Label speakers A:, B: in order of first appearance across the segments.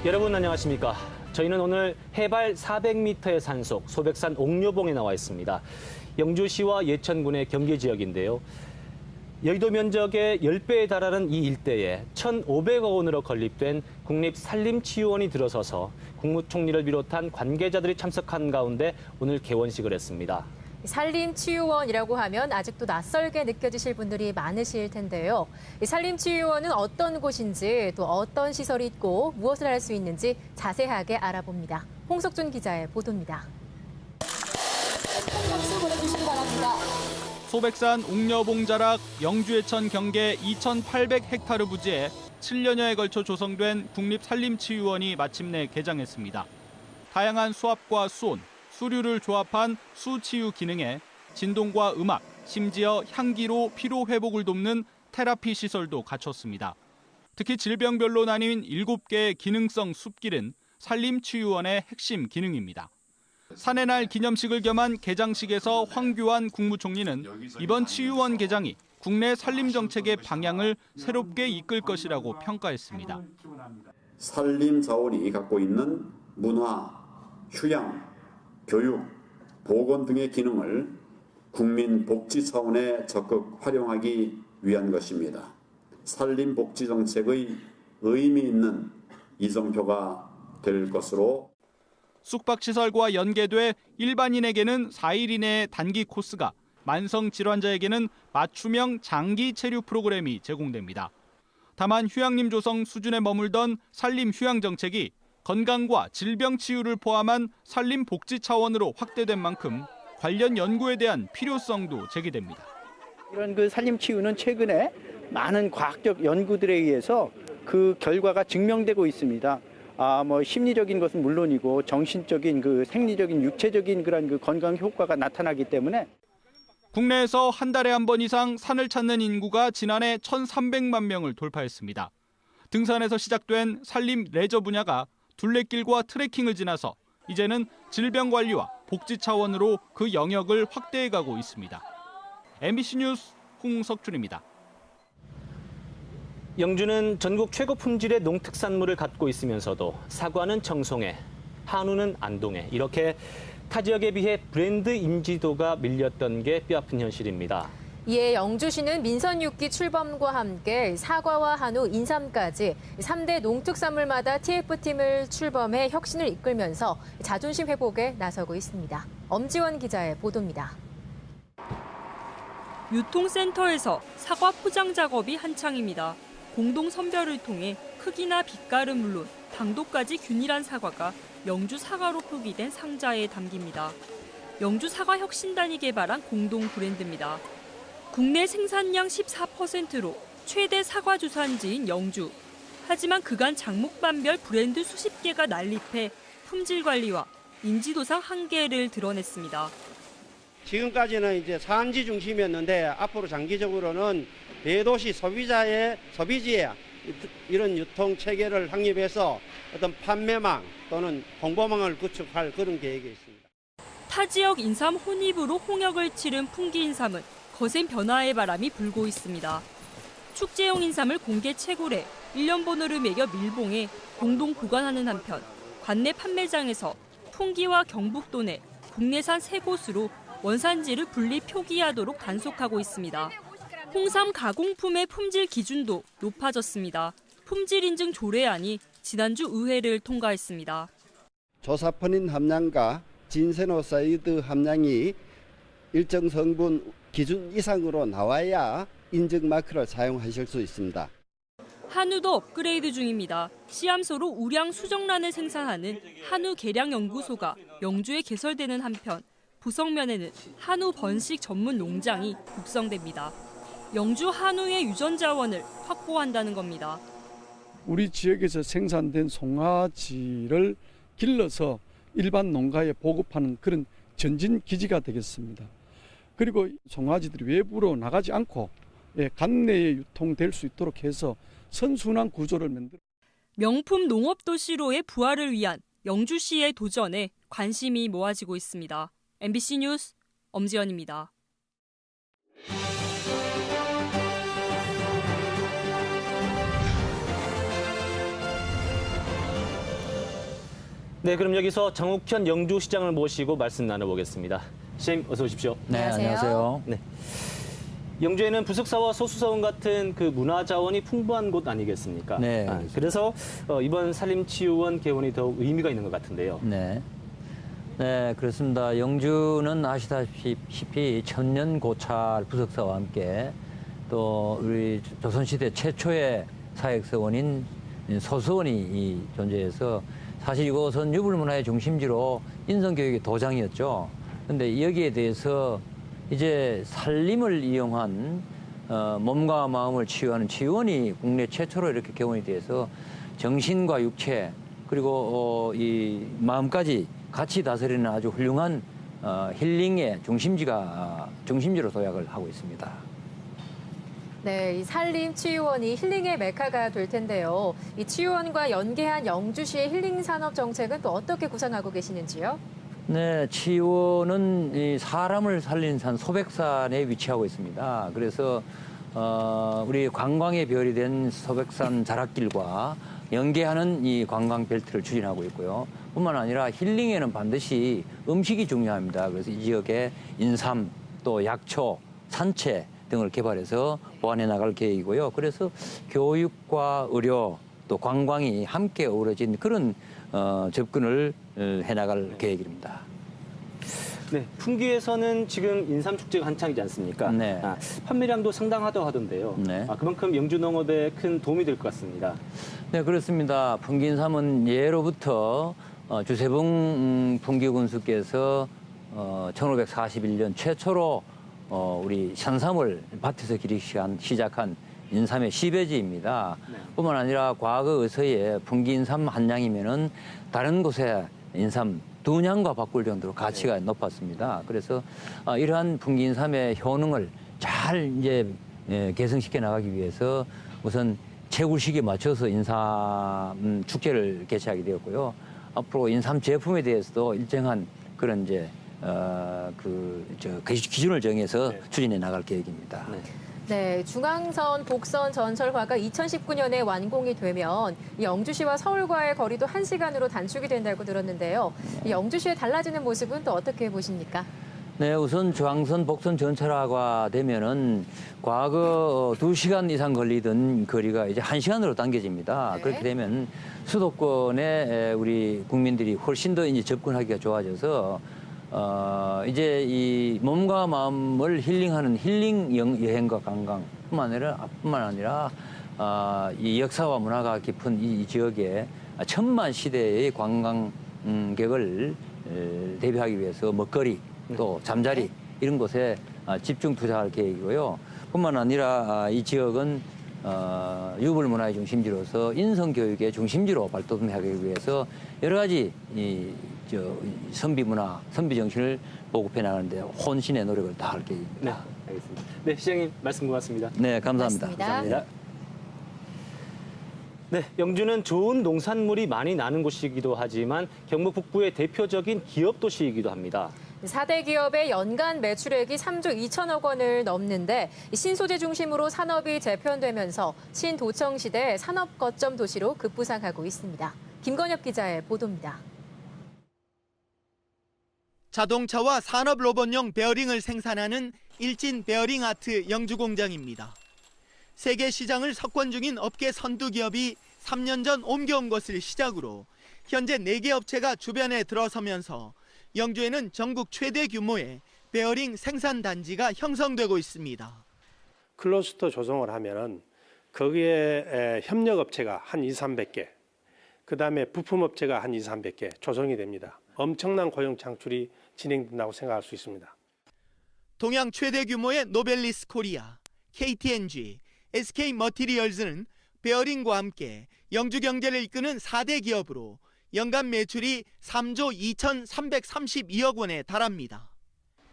A: 여러분 안녕하십니까? 저희는 오늘 해발 400m의 산속 소백산 옥녀봉에 나와 있습니다. 영주시와 예천군의 경계 지역인데요. 여의도 면적의 10배에 달하는 이 일대에 1,500억 원으로 건립된 국립산림치유원이 들어서서 국무총리를 비롯한 관계자들이 참석한 가운데 오늘 개원식을 했습니다.
B: 산림치유원이라고 하면 아직도 낯설게 느껴지실 분들이 많으실 텐데요. 이 산림치유원은 어떤 곳인지 또 어떤 시설이 있고 무엇을 할 수 있는지 자세하게 알아봅니다. 홍석준 기자의 보도입니다.
C: 박수 보내주시기 바랍니다.
D: 소백산 옥녀봉 자락 영주예천 경계 2,800헥타르 부지에 7년여에 걸쳐 조성된 국립산림치유원이 마침내 개장했습니다. 다양한 수압과 수온, 수류를 조합한 수치유 기능에 진동과 음악, 심지어 향기로 피로 회복을 돕는 테라피 시설도 갖췄습니다. 특히 질병별로 나뉜 7개의 기능성 숲길은 산림치유원의 핵심 기능입니다. 산의 날 기념식을 겸한 개장식에서 황교안 국무총리는 이번 치유원 개장이 국내 산림 정책의 방향을 새롭게 이끌 것이라고 평가했습니다.
E: 산림 자원이 갖고 있는 문화, 휴양, 교육, 보건 등의 기능을 국민 복지 차원에 적극 활용하기 위한 것입니다. 산림 복지 정책의 의미 있는 이정표가 될 것으로.
D: 숙박시설과 연계돼 일반인에게는 4일 이내의 단기 코스가, 만성 질환자에게는 맞춤형 장기 체류 프로그램이 제공됩니다. 다만 휴양림 조성 수준에 머물던 산림 휴양 정책이 건강과 질병 치유를 포함한 산림 복지 차원으로 확대된 만큼 관련 연구에 대한 필요성도 제기됩니다.
F: 이런 산림 치유는 최근에 많은 과학적 연구들에 의해서 그 결과가 증명되고 있습니다. 심리적인 것은 물론이고 정신적인 생리적인 육체적인 그런 건강 효과가 나타나기 때문에
D: 국내에서 한 달에 한 번 이상 산을 찾는 인구가 지난해 1,300만 명을 돌파했습니다. 등산에서 시작된 산림 레저 분야가 둘레길과 트레킹을 지나서 이제는 질병관리와 복지 차원으로 그 영역을 확대해가고 있습니다. MBC 뉴스 홍석준입니다.
A: 영주는 전국 최고 품질의 농특산물을 갖고 있으면서도 사과는 청송에, 한우는 안동에 이렇게 타 지역에 비해 브랜드 인지도가 밀렸던 게 뼈아픈 현실입니다.
B: 이에 영주시는 민선 6기 출범과 함께 사과와 한우, 인삼까지 3대 농특산물마다 TF팀을 출범해 혁신을 이끌면서 자존심 회복에 나서고 있습니다. 엄지원 기자의 보도입니다.
G: 유통센터에서 사과 포장 작업이 한창입니다. 공동 선별을 통해 크기나 빛깔은 물론 당도까지 균일한 사과가 영주 사과로 표기된 상자에 담깁니다. 영주 사과 혁신단이 개발한 공동 브랜드입니다. 국내 생산량 14%로 최대 사과 주산지인 영주. 하지만 그간 장목반별 브랜드 수십 개가 난립해 품질 관리와 인지도상 한계를 드러냈습니다.
H: 지금까지는 이제 산지 중심이었는데 앞으로 장기적으로는 대도시 소비지에 이런 유통 체계를 확립해서 어떤 판매망 또는 홍보망을 구축할 그런 계획이 있습니다.
G: 타 지역 인삼 혼입으로 홍역을 치른 풍기 인삼은 거센 변화의 바람이 불고 있습니다. 축제용 인삼을 공개 채굴해 1년 번호를 매겨 밀봉해 공동 보관하는 한편 관내 판매장에서 풍기와 경북도 내 국내산 3곳으로 원산지를 분리 표기하도록 단속하고 있습니다. 홍삼 가공품의 품질 기준도 높아졌습니다. 품질 인증 조례안이 지난주 의회를 통과했습니다.
I: 조사포닌 함량과 진세노사이드 함량이 일정 성분 기준 이상으로 나와야 인증 마크를 사용하실 수 있습니다.
G: 한우도 업그레이드 중입니다. 시암소로 우량 수정란을 생산하는 한우 계량 연구소가 영주에 개설되는 한편 부성면에는 한우 번식 전문 농장이 육성됩니다. 영주 한우의 유전 자원을 확보한다는 겁니다.
J: 우리 지역에서 생산된 송아지를 길러서 일반 농가에 보급하는 그런 전진 기지가 되겠습니다. 그리고 송아지들이 외부로 나가지 않고 관내에 유통될 수 있도록 해서 선순환 구조를 만들어.
G: 명품 농업도시로의 부활을 위한 영주시의 도전에 관심이 모아지고 있습니다. MBC 뉴스 엄지연입니다.
A: 네, 그럼 여기서 정욱현 영주시장을 모시고 말씀 나눠보겠습니다. 시장님 어서 오십시오.
C: 네, 안녕하세요.
A: 네. 영주에는 부석사와 소수사원 같은 그 문화자원이 풍부한 곳 아니겠습니까?
C: 네.
A: 그래서 이번 산림치유원 개원이 더욱 의미가 있는 것 같은데요.
C: 네. 네, 그렇습니다. 영주는 아시다시피 천년 고찰 부석사와 함께 또 우리 조선시대 최초의 사역서원인 소서원이 존재해서 사실 이곳은 유불문화의 중심지로 인성교육의 도장이었죠. 그런데 여기에 대해서 이제 산림을 이용한 몸과 마음을 치유하는 치유원이 국내 최초로 이렇게 개원이 돼서 정신과 육체 그리고 이 마음까지 같이 다스리는 아주 훌륭한 힐링의 중심지로 도약을 하고 있습니다.
B: 네, 이 산림치유원이 힐링의 메카가 될 텐데요. 이 치유원과 연계한 영주시의 힐링 산업 정책은 또 어떻게 구상하고 계시는지요?
C: 네, 치유원은 이 사람을 살리는 산 소백산에 위치하고 있습니다. 그래서 우리 관광의 별이 된 소백산 자락길과 연계하는 이 관광 벨트를 추진하고 있고요. 뿐만 아니라 힐링에는 반드시 음식이 중요합니다. 그래서 이 지역에 인삼, 또 약초, 산채 등을 개발해서 보완해 나갈 계획이고요. 그래서 교육과 의료, 또 관광이 함께 어우러진 그런 접근을 해나갈 계획입니다.
A: 네, 풍기에서는 지금 인삼축제가 한창이지 않습니까?
C: 네.
A: 판매량도 상당하다고 하던데요.
C: 네.
A: 그만큼 영주 농업에 큰 도움이 될 것 같습니다.
C: 네, 그렇습니다. 풍기인삼은 예로부터 주세봉 풍기군수께서 1541년 최초로 우리 산삼을 밭에서 기르기 시작한 인삼의 시베지입니다.
A: 네.
C: 뿐만 아니라 과거 의서에 풍기인삼 한 냥이면은 다른 곳에 인삼 2냥과 바꿀 정도로 가치가 높았습니다. 그래서 이러한 풍기인삼의 효능을 잘 이제 개성시켜 나가기 위해서 우선 채굴 시기에 맞춰서 인삼 축제를 개최하게 되었고요. 앞으로 인삼 제품에 대해서도 일정한 그런 이제 기준을 정해서
A: 네.
C: 추진해 나갈 계획입니다.
A: 네.
B: 네, 중앙선 복선 전철과가 2019년에 완공이 되면 이 영주시와 서울과의 거리도 1시간으로 단축이 된다고 들었는데요. 이 영주시의 달라지는 모습은 또 어떻게 보십니까?
C: 네, 우선 중앙선 복선 전철화가 되면은 과거 2시간 이상 걸리던 거리가 이제 1시간으로 당겨집니다.
B: 네.
C: 그렇게 되면 수도권에 우리 국민들이 훨씬 더 이제 접근하기가 좋아져서 이제 이 몸과 마음을 힐링하는 힐링 여행과 관광뿐만 아니라 이 역사와 문화가 깊은 이 지역에 천만 시대의 관광객을 대비하기 위해서 먹거리 또 잠자리 이런 곳에 집중 투자할 계획이고요. 뿐만 아니라 이 지역은 유불 문화의 중심지로서 인성 교육의 중심지로 발돋움하기 위해서 여러 가지 선비 문화, 선비 정신을 보급해 나가는데 혼신의 노력을 다할 계획입니다.
A: 네, 알겠습니다. 네, 시장님 말씀 고맙습니다.
C: 네, 감사합니다.
B: 고맙습니다.
A: 감사합니다. 네, 영주는 좋은 농산물이 많이 나는 곳이기도 하지만 경북 북부의 대표적인 기업 도시이기도 합니다.
B: 4대 기업의 연간 매출액이 3조 2천억 원을 넘는데 신소재 중심으로 산업이 재편되면서 신도청 시대 산업 거점 도시로 급부상하고 있습니다. 김건엽 기자의 보도입니다.
K: 자동차와 산업 로봇용 베어링을 생산하는 일진 베어링 아트 영주 공장입니다. 세계 시장을 석권 중인 업계 선두 기업이 3년 전 옮겨온 것을 시작으로 현재 4개 업체가 주변에 들어서면서 영주에는 전국 최대 규모의 베어링 생산 단지가 형성되고 있습니다.
L: 클러스터 조성을 하면은 거기에 협력업체가 한 200~300개, 그다음에 부품업체가 한 200~300개 조성이 됩니다. 엄청난 고용 창출이 진행된다고 생각할 수 있습니다.
K: 동양 최대 규모의 노벨리스 코리아, KTNG, SK머티리얼즈는 베어링과 함께 영주 경제를 이끄는 4대 기업으로 연간 매출이 3조 2,332억 원에 달합니다.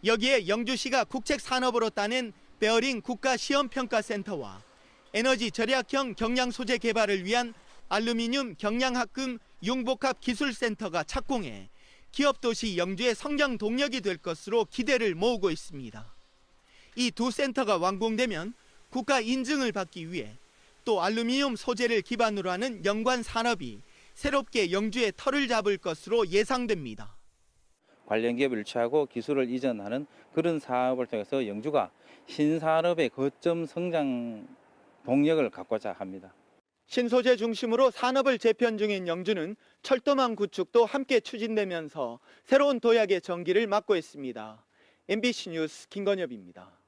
K: 여기에 영주시가 국책산업으로 따낸 베어링 국가시험평가센터와 에너지 절약형 경량 소재 개발을 위한 알루미늄 경량합금 융복합 기술센터가 착공해 기업도시 영주의 성장 동력이 될 것으로 기대를 모으고 있습니다. 이 두 센터가 완공되면 국가 인증을 받기 위해 또 알루미늄 소재를 기반으로 하는 연관 산업이 새롭게 영주의 털을 잡을 것으로 예상됩니다.
M: 관련 기업을 유치하고 기술을 이전하는 그런 사업을 통해서 영주가 신산업의 거점 성장 동력을 갖고자 합니다.
K: 신소재 중심으로 산업을 재편 중인 영주는 철도망 구축도 함께 추진되면서 새로운 도약의 전기를 맞고 있습니다. MBC 뉴스 김건엽입니다.